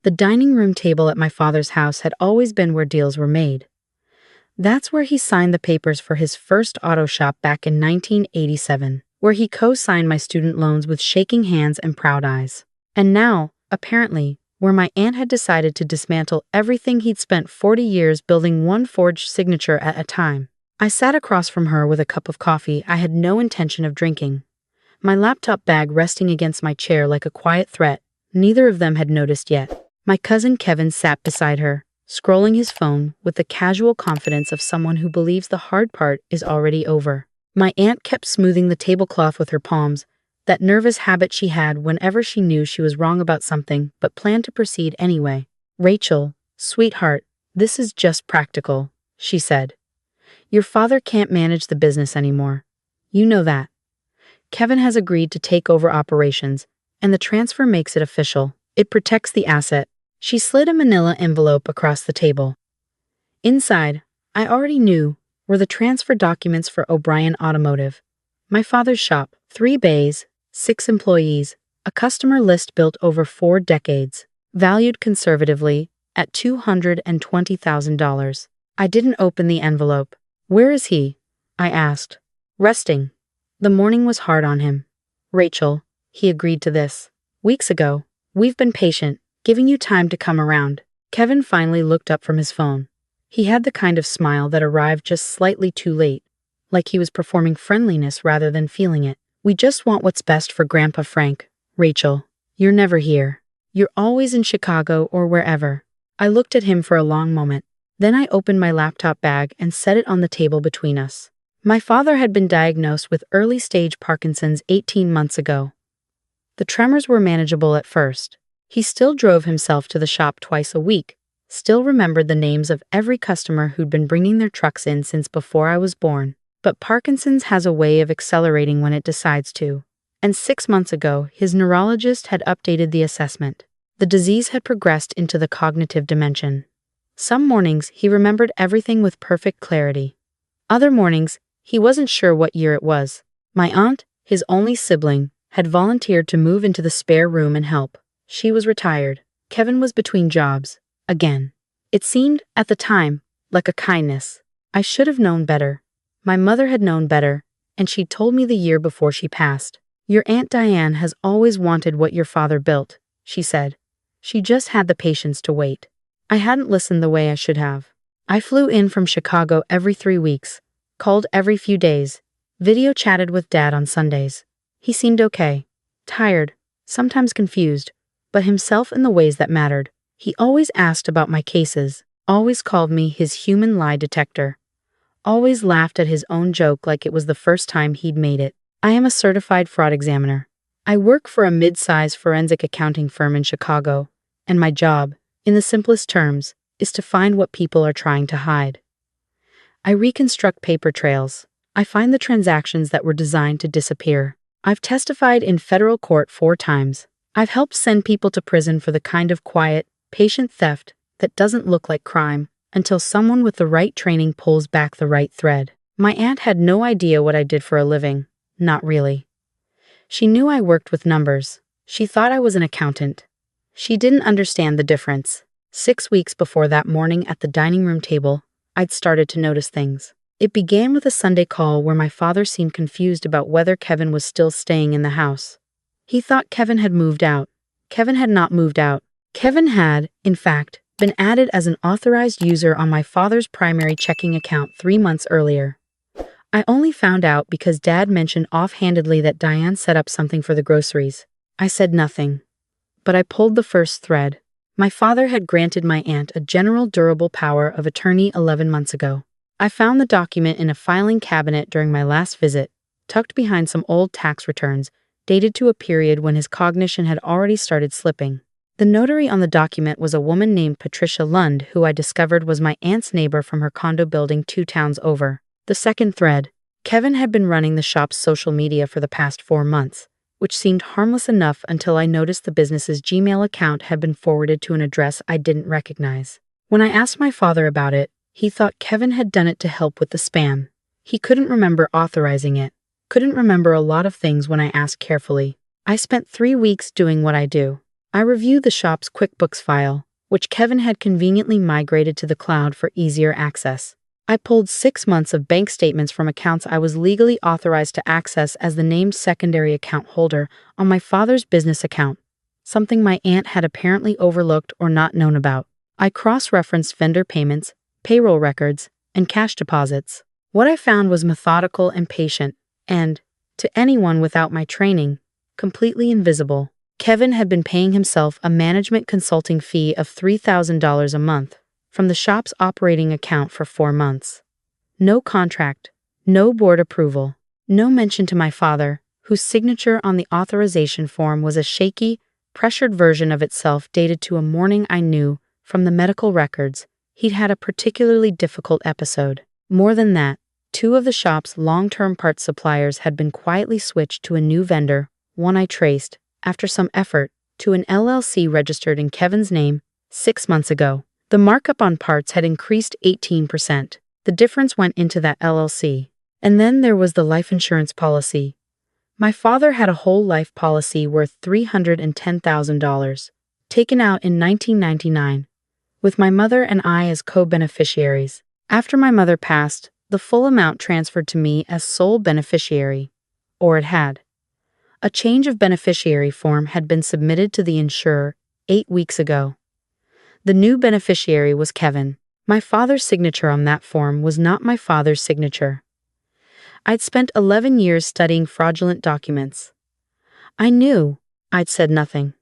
The dining room table at my father's house had always been where deals were made. That's where he signed the papers for his first auto shop back in 1987, where he co-signed my student loans with shaking hands and proud eyes. And now, apparently, where my aunt had decided to dismantle everything he'd spent 40 years building one forged signature at a time. I sat across from her with a cup of coffee I had no intention of drinking, my laptop bag resting against my chair like a quiet threat. Neither of them had noticed yet. My cousin Kevin sat beside her, scrolling his phone with the casual confidence of someone who believes the hard part is already over. My aunt kept smoothing the tablecloth with her palms, that nervous habit she had whenever she knew she was wrong about something but planned to proceed anyway. "Rachel, sweetheart, this is just practical," she said. "Your father can't manage the business anymore. You know that. Kevin has agreed to take over operations, and the transfer makes it official. It protects the asset." She slid a manila envelope across the table. Inside, I already knew, were the transfer documents for O'Brien Automotive, my father's shop, 3 bays, 6 employees, a customer list built over 4 decades, valued conservatively at $220,000. I didn't open the envelope. "Where is he?" I asked. "Resting. The morning was hard on him. Rachel," he agreed to this. "Weeks ago. We've been patient, giving you time to come around." Kevin finally looked up from his phone. He had the kind of smile that arrived just slightly too late, like he was performing friendliness rather than feeling it. "We just want what's best for Grandpa Frank. Rachel, you're never here. You're always in Chicago or wherever." I looked at him for a long moment. Then I opened my laptop bag and set it on the table between us. My father had been diagnosed with early-stage Parkinson's 18 months ago. The tremors were manageable at first. He still drove himself to the shop twice a week, still remembered the names of every customer who'd been bringing their trucks in since before I was born. But Parkinson's has a way of accelerating when it decides to. And 6 months ago, his neurologist had updated the assessment. The disease had progressed into the cognitive dimension. Some mornings, he remembered everything with perfect clarity. Other mornings, he wasn't sure what year it was. My aunt, his only sibling, had volunteered to move into the spare room and help. She was retired. Kevin was between jobs. Again. It seemed, at the time, like a kindness. I should have known better. My mother had known better, and she'd told me the year before she passed. "Your Aunt Diane has always wanted what your father built," she said. She just had the patience to wait. I hadn't listened the way I should have. I flew in from Chicago every 3 weeks, called every few days, video chatted with Dad on Sundays. He seemed okay. Tired, sometimes confused, but himself in the ways that mattered. He always asked about my cases, always called me his human lie detector, always laughed at his own joke like it was the first time he'd made it. I am a certified fraud examiner. I work for a mid-size forensic accounting firm in Chicago, and my job, in the simplest terms, is to find what people are trying to hide. I reconstruct paper trails. I find the transactions that were designed to disappear. I've testified in federal court 4 times. I've helped send people to prison for the kind of quiet, patient theft that doesn't look like crime until someone with the right training pulls back the right thread. My aunt had no idea what I did for a living. Not really. She knew I worked with numbers. She thought I was an accountant. She didn't understand the difference. 6 weeks before that morning at the dining room table, I'd started to notice things. It began with a Sunday call where my father seemed confused about whether Kevin was still staying in the house. He thought Kevin had moved out. Kevin had not moved out. Kevin had, in fact, been added as an authorized user on my father's primary checking account 3 months earlier. I only found out because Dad mentioned offhandedly that Diane set up something for the groceries. I said nothing. But I pulled the first thread. My father had granted my aunt a general durable power of attorney 11 months ago. I found the document in a filing cabinet during my last visit, tucked behind some old tax returns, dated to a period when his cognition had already started slipping. The notary on the document was a woman named Patricia Lund, who I discovered was my aunt's neighbor from her condo building 2 towns over. The second thread. Kevin had been running the shop's social media for the past 4 months, which seemed harmless enough until I noticed the business's Gmail account had been forwarded to an address I didn't recognize. When I asked my father about it, he thought Kevin had done it to help with the spam. He couldn't remember authorizing it. Couldn't remember a lot of things when I asked carefully. I spent 3 weeks doing what I do. I reviewed the shop's QuickBooks file, which Kevin had conveniently migrated to the cloud for easier access. I pulled 6 months of bank statements from accounts I was legally authorized to access as the named secondary account holder on my father's business account, something my aunt had apparently overlooked or not known about. I cross-referenced vendor payments, payroll records, and cash deposits. What I found was methodical and patient, and, to anyone without my training, completely invisible. Kevin had been paying himself a management consulting fee of $3,000 a month from the shop's operating account for 4 months. No contract, no board approval, no mention to my father, whose signature on the authorization form was a shaky, pressured version of itself dated to a morning I knew, from the medical records, he'd had a particularly difficult episode. More than that, 2 of the shop's long-term parts suppliers had been quietly switched to a new vendor, one I traced, after some effort, to an LLC registered in Kevin's name 6 months ago. The markup on parts had increased 18%. The difference went into that LLC. And then there was the life insurance policy. My father had a whole life policy worth $310,000, taken out in 1999, with my mother and I as co-beneficiaries. After my mother passed, the full amount transferred to me as sole beneficiary, or it had. A change of beneficiary form had been submitted to the insurer 8 weeks ago. The new beneficiary was Kevin. My father's signature on that form was not my father's signature. I'd spent 11 years studying fraudulent documents. I knew. I'd said nothing.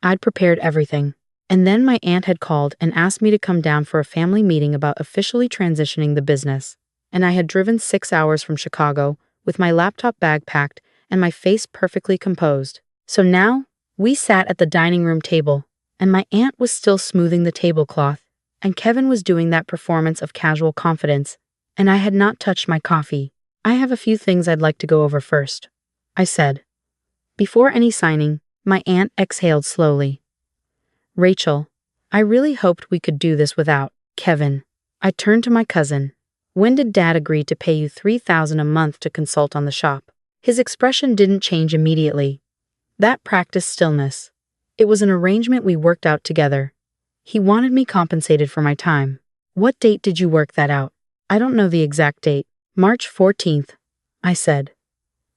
I'd prepared everything. And then my aunt had called and asked me to come down for a family meeting about officially transitioning the business, and I had driven 6 hours from Chicago with my laptop bag packed and my face perfectly composed. So now, we sat at the dining room table, and my aunt was still smoothing the tablecloth, and Kevin was doing that performance of casual confidence, and I had not touched my coffee. I have a few things I'd like to go over first, I said. Before any signing, my aunt exhaled slowly. Rachel, I really hoped we could do this without Kevin. I turned to my cousin. When did Dad agree to pay you $3,000 a month to consult on the shop? His expression didn't change immediately. That practiced stillness. It was an arrangement we worked out together. He wanted me compensated for my time. What date did you work that out? I don't know the exact date. March 14th, I said.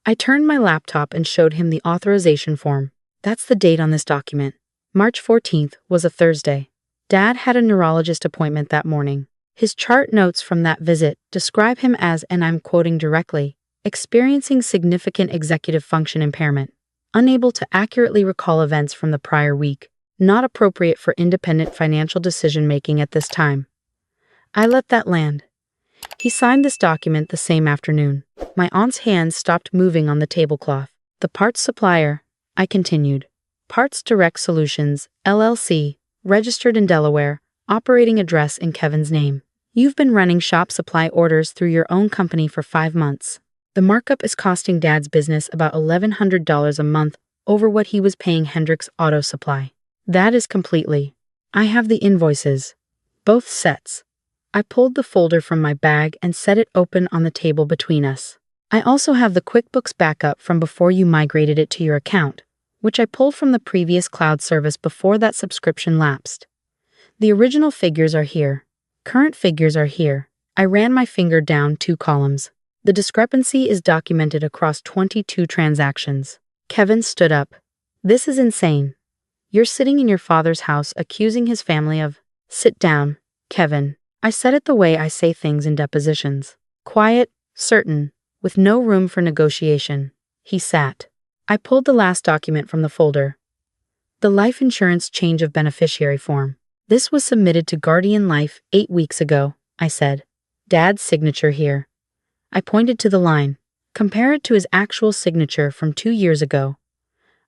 I turned my laptop and showed him the authorization form. That's the date on this document. March 14th was a Thursday. Dad had a neurologist appointment that morning. His chart notes from that visit describe him as, and I'm quoting directly, experiencing significant executive function impairment, unable to accurately recall events from the prior week, not appropriate for independent financial decision-making at this time. I let that land. He signed this document the same afternoon. My aunt's hands stopped moving on the tablecloth. The parts supplier, I continued. Parts Direct Solutions, LLC, registered in Delaware, operating address in Kevin's name. You've been running shop supply orders through your own company for 5 months. The markup is costing Dad's business about $1,100 a month over what he was paying Hendricks Auto Supply. That is completely. I have the invoices. Both sets. I pulled the folder from my bag and set it open on the table between us. I also have the QuickBooks backup from before you migrated it to your account, which I pulled from the previous cloud service before that subscription lapsed. The original figures are here. Current figures are here. I ran my finger down 2 columns. The discrepancy is documented across 22 transactions. Kevin stood up. This is insane. You're sitting in your father's house accusing his family of... Sit down, Kevin. I said it the way I say things in depositions. Quiet, certain, with no room for negotiation. He sat. I pulled the last document from the folder. The life insurance change of beneficiary form. This was submitted to Guardian Life 8 weeks ago, I said. Dad's signature here. I pointed to the line. Compare it to his actual signature from 2 years ago.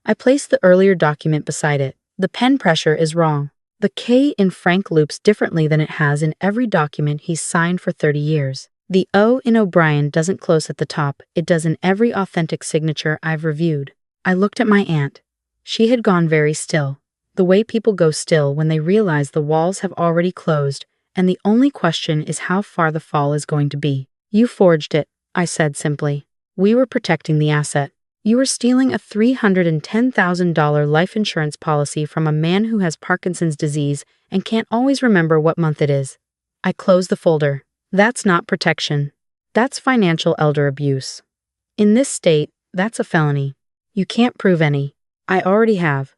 I placed the earlier document beside it. The pen pressure is wrong. The K in Frank loops differently than it has in every document he's signed for 30 years. The O in O'Brien doesn't close at the top, it does in every authentic signature I've reviewed. I looked at my aunt. She had gone very still, the way people go still when they realize the walls have already closed, and the only question is how far the fall is going to be. You forged it, I said simply. We were protecting the asset. You are stealing a $310,000 life insurance policy from a man who has Parkinson's disease and can't always remember what month it is. I closed the folder. That's not protection. That's financial elder abuse. In this state, that's a felony. You can't prove any. I already have.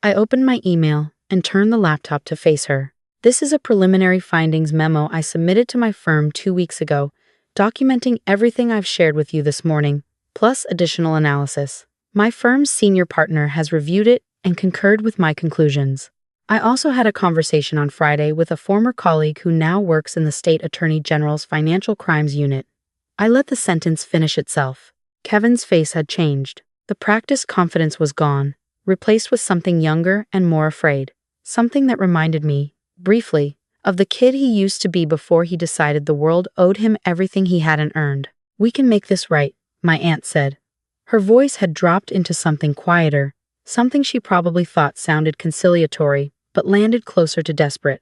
I opened my email and turned the laptop to face her. This is a preliminary findings memo I submitted to my firm 2 weeks ago, documenting everything I've shared with you this morning, plus additional analysis. My firm's senior partner has reviewed it and concurred with my conclusions. I also had a conversation on Friday with a former colleague who now works in the State Attorney General's Financial Crimes Unit. I let the sentence finish itself. Kevin's face had changed. The practiced confidence was gone, replaced with something younger and more afraid. Something that reminded me, briefly, of the kid he used to be before he decided the world owed him everything he hadn't earned. "We can make this right," my aunt said. Her voice had dropped into something quieter, something she probably thought sounded conciliatory, but landed closer to desperate.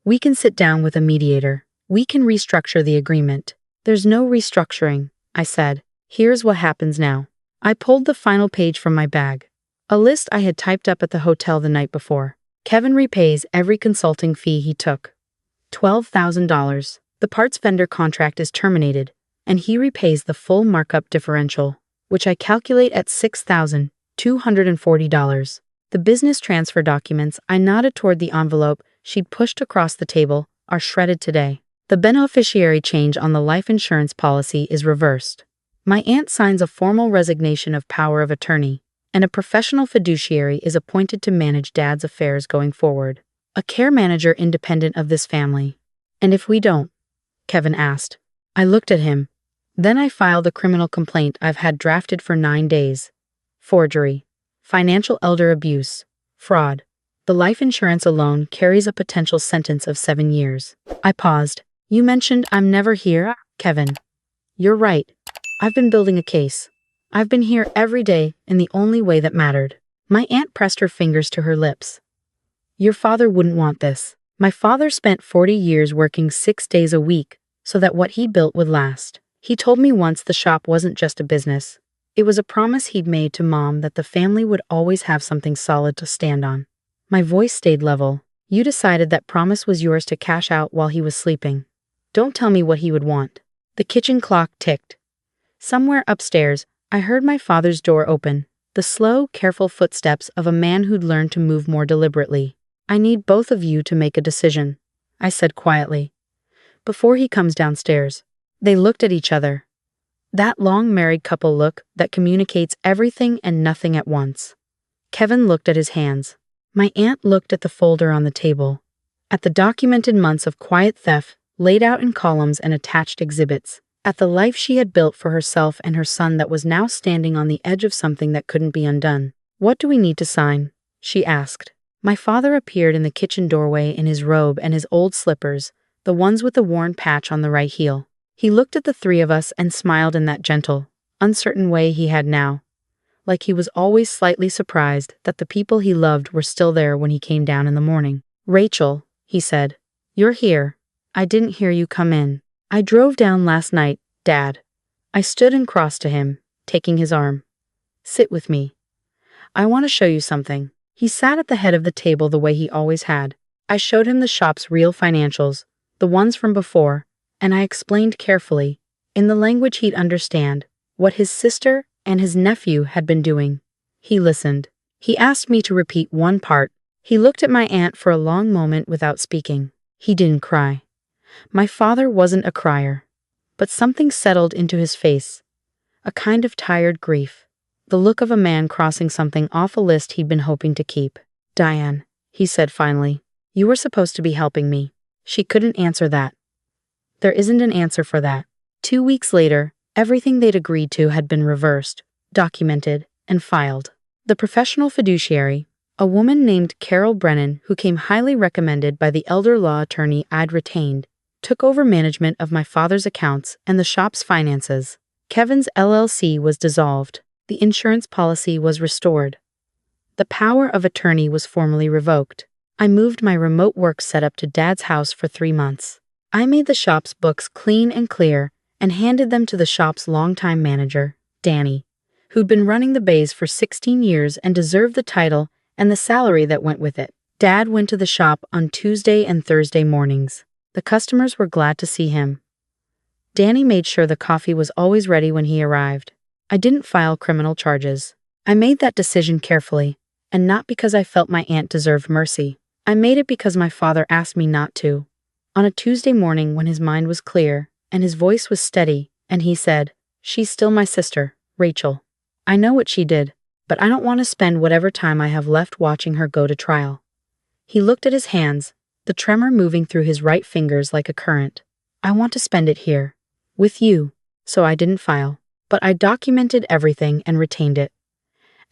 "We can sit down with a mediator. We can restructure the agreement." "There's no restructuring," I said. "Here's what happens now." I pulled the final page from my bag. A list I had typed up at the hotel the night before. Kevin repays every consulting fee he took. $12,000. The parts vendor contract is terminated, and he repays the full markup differential, which I calculate at $6,240. The business transfer documents, I nodded toward the envelope she'd pushed across the table, are shredded today. The beneficiary change on the life insurance policy is reversed. My aunt signs a formal resignation of power of attorney, and a professional fiduciary is appointed to manage Dad's affairs going forward. A care manager independent of this family. "And if we don't?" Kevin asked. I looked at him. Then I filed a criminal complaint I've had drafted for 9 days. Forgery. Financial elder abuse. Fraud. The life insurance alone carries a potential sentence of 7 years. I paused. "You mentioned I'm never here, Kevin." "You're right. I've been building a case. I've been here every day in the only way that mattered." My aunt pressed her fingers to her lips. "Your father wouldn't want this. My father spent 40 years working 6 days a week so that what he built would last. He told me once the shop wasn't just a business. It was a promise he'd made to Mom that the family would always have something solid to stand on." My voice stayed level. "You decided that promise was yours to cash out while he was sleeping. Don't tell me what he would want." The kitchen clock ticked. Somewhere upstairs, I heard my father's door open, the slow, careful footsteps of a man who'd learned to move more deliberately. "I need both of you to make a decision," I said quietly, "before he comes downstairs." They looked at each other. That long married couple look that communicates everything and nothing at once. Kevin looked at his hands. My aunt looked at the folder on the table, at the documented months of quiet theft laid out in columns and attached exhibits, at the life she had built for herself and her son that was now standing on the edge of something that couldn't be undone. "What do we need to sign?" she asked. My father appeared in the kitchen doorway in his robe and his old slippers, the ones with the worn patch on the right heel. He looked at the three of us and smiled in that gentle, uncertain way he had now, like he was always slightly surprised that the people he loved were still there when he came down in the morning. "Rachel," he said, "you're here. I didn't hear you come in." "I drove down last night, Dad." I stood and crossed to him, taking his arm. "Sit with me. I want to show you something." He sat at the head of the table the way he always had. I showed him the shop's real financials, the ones from before, and I explained carefully, in the language he'd understand, what his sister and his nephew had been doing. He listened. He asked me to repeat one part. He looked at my aunt for a long moment without speaking. He didn't cry. My father wasn't a crier, but something settled into his face, a kind of tired grief, the look of a man crossing something off a list he'd been hoping to keep. "Diane," he said finally, "you were supposed to be helping me." She couldn't answer that. There isn't an answer for that. 2 weeks later, everything they'd agreed to had been reversed, documented, and filed. The professional fiduciary, a woman named Carol Brennan who came highly recommended by the elder law attorney I'd retained, took over management of my father's accounts and the shop's finances. Kevin's LLC was dissolved. The insurance policy was restored. The power of attorney was formally revoked. I moved my remote work setup to Dad's house for 3 months. I made the shop's books clean and clear and handed them to the shop's longtime manager, Danny, who'd been running the bays for 16 years and deserved the title and the salary that went with it. Dad went to the shop on Tuesday and Thursday mornings. The customers were glad to see him. Danny made sure the coffee was always ready when he arrived. I didn't file criminal charges. I made that decision carefully, and not because I felt my aunt deserved mercy. I made it because my father asked me not to. On a Tuesday morning when his mind was clear, and his voice was steady, and he said, "She's still my sister, Rachel. I know what she did, but I don't want to spend whatever time I have left watching her go to trial." He looked at his hands, the tremor moving through his right fingers like a current. "I want to spend it here, with you." So I didn't file, but I documented everything and retained it.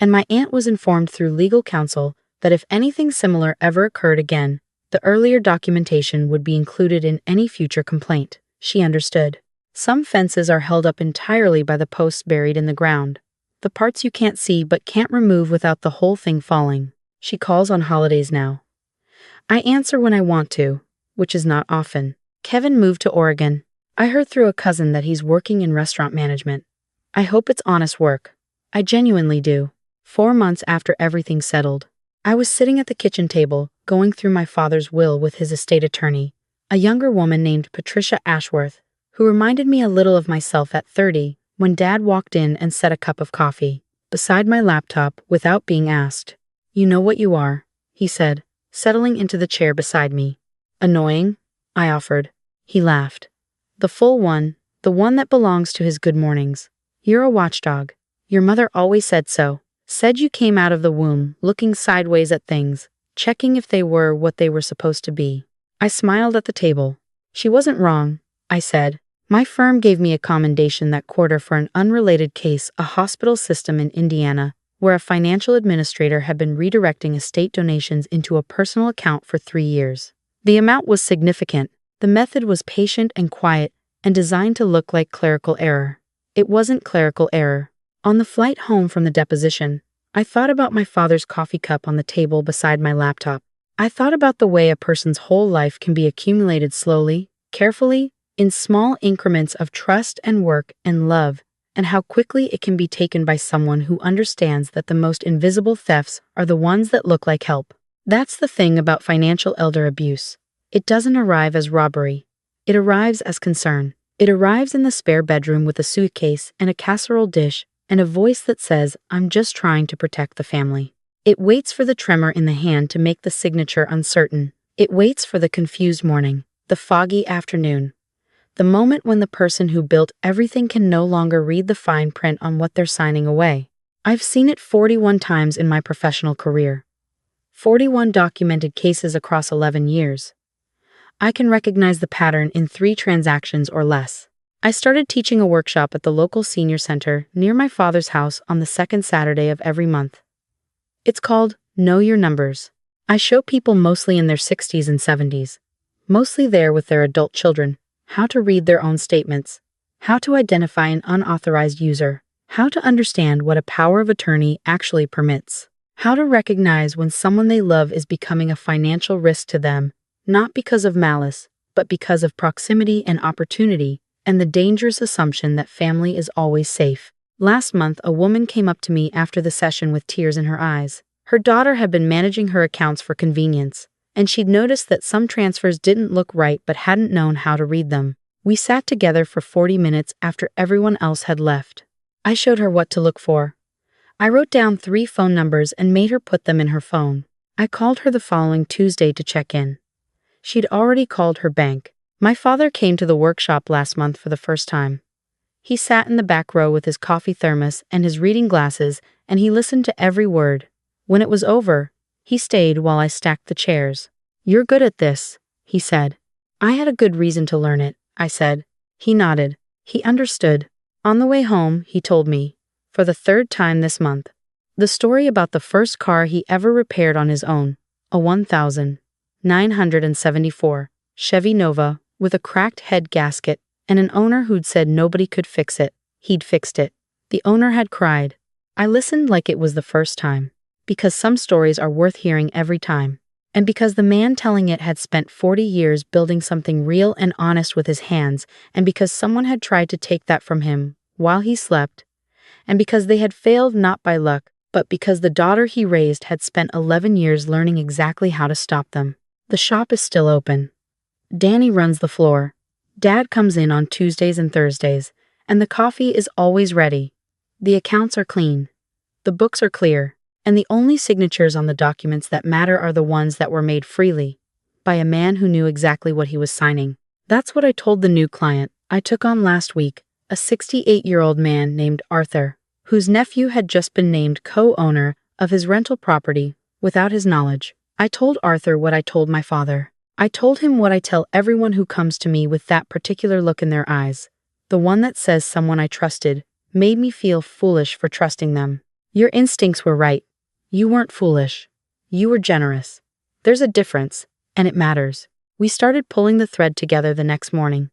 And my aunt was informed through legal counsel that if anything similar ever occurred again, the earlier documentation would be included in any future complaint. She understood. Some fences are held up entirely by the posts buried in the ground, the parts you can't see but can't remove without the whole thing falling. She calls on holidays now. I answer when I want to, which is not often. Kevin moved to Oregon. I heard through a cousin that he's working in restaurant management. I hope it's honest work. I genuinely do. 4 months after everything settled, I was sitting at the kitchen table, going through my father's will with his estate attorney, a younger woman named Patricia Ashworth, who reminded me a little of myself at 30, when Dad walked in and set a cup of coffee beside my laptop without being asked. "You know what you are," he said, settling into the chair beside me. "Annoying?" I offered. He laughed. "The full one, the one that belongs to his good mornings. You're a watchdog. Your mother always said so. Said you came out of the womb looking sideways at things, checking if they were what they were supposed to be." I smiled at the table. She wasn't wrong, I said. My firm gave me a commendation that quarter for an unrelated case, a hospital system in Indiana, where a financial administrator had been redirecting estate donations into a personal account for 3 years. The amount was significant. The method was patient and quiet and designed to look like clerical error. It wasn't clerical error. On the flight home from the deposition, I thought about my father's coffee cup on the table beside my laptop. I thought about the way a person's whole life can be accumulated slowly, carefully, in small increments of trust and work and love, and how quickly it can be taken by someone who understands that the most invisible thefts are the ones that look like help. That's the thing about financial elder abuse. It doesn't arrive as robbery. It arrives as concern. It arrives in the spare bedroom with a suitcase and a casserole dish and a voice that says, "I'm just trying to protect the family." It waits for the tremor in the hand to make the signature uncertain. It waits for the confused morning, the foggy afternoon, the moment when the person who built everything can no longer read the fine print on what they're signing away. I've seen it 41 times in my professional career. 41 documented cases across 11 years. I can recognize the pattern in 3 transactions or less. I started teaching a workshop at the local senior center near my father's house on the 2nd Saturday of every month. It's called Know Your Numbers. I show people mostly in their 60s and 70s, mostly there with their adult children, how to read their own statements, how to identify an unauthorized user, how to understand what a power of attorney actually permits, how to recognize when someone they love is becoming a financial risk to them, not because of malice, but because of proximity and opportunity, and the dangerous assumption that family is always safe. Last month, a woman came up to me after the session with tears in her eyes. Her daughter had been managing her accounts for convenience, and she'd noticed that some transfers didn't look right but hadn't known how to read them. We sat together for 40 minutes after everyone else had left. I showed her what to look for. I wrote down 3 phone numbers and made her put them in her phone. I called her the following Tuesday to check in. She'd already called her bank. My father came to the workshop last month for the first time. He sat in the back row with his coffee thermos and his reading glasses, and he listened to every word. When it was over, he stayed while I stacked the chairs. "You're good at this," he said. "I had a good reason to learn it," I said. He nodded. He understood. On the way home, he told me, for the 3rd time this month, the story about the first car he ever repaired on his own, a 1974 Chevy Nova with a cracked head gasket and an owner who'd said nobody could fix it. He'd fixed it. The owner had cried. I listened like it was the first time, because some stories are worth hearing every time, and because the man telling it had spent 40 years building something real and honest with his hands, and because someone had tried to take that from him while he slept, And because they had failed not by luck, but because the daughter he raised had spent 11 years learning exactly how to stop them. The shop is still open. Danny runs the floor. Dad comes in on Tuesdays and Thursdays, and the coffee is always ready. The accounts are clean. The books are clear, and the only signatures on the documents that matter are the ones that were made freely, by a man who knew exactly what he was signing. That's what I told the new client I took on last week, a 68-year-old man named Arthur, whose nephew had just been named co-owner of his rental property without his knowledge. I told Arthur what I told my father. I told him what I tell everyone who comes to me with that particular look in their eyes, the one that says someone I trusted made me feel foolish for trusting them. Your instincts were right. You weren't foolish. You were generous. There's a difference, and it matters. We started pulling the thread together the next morning.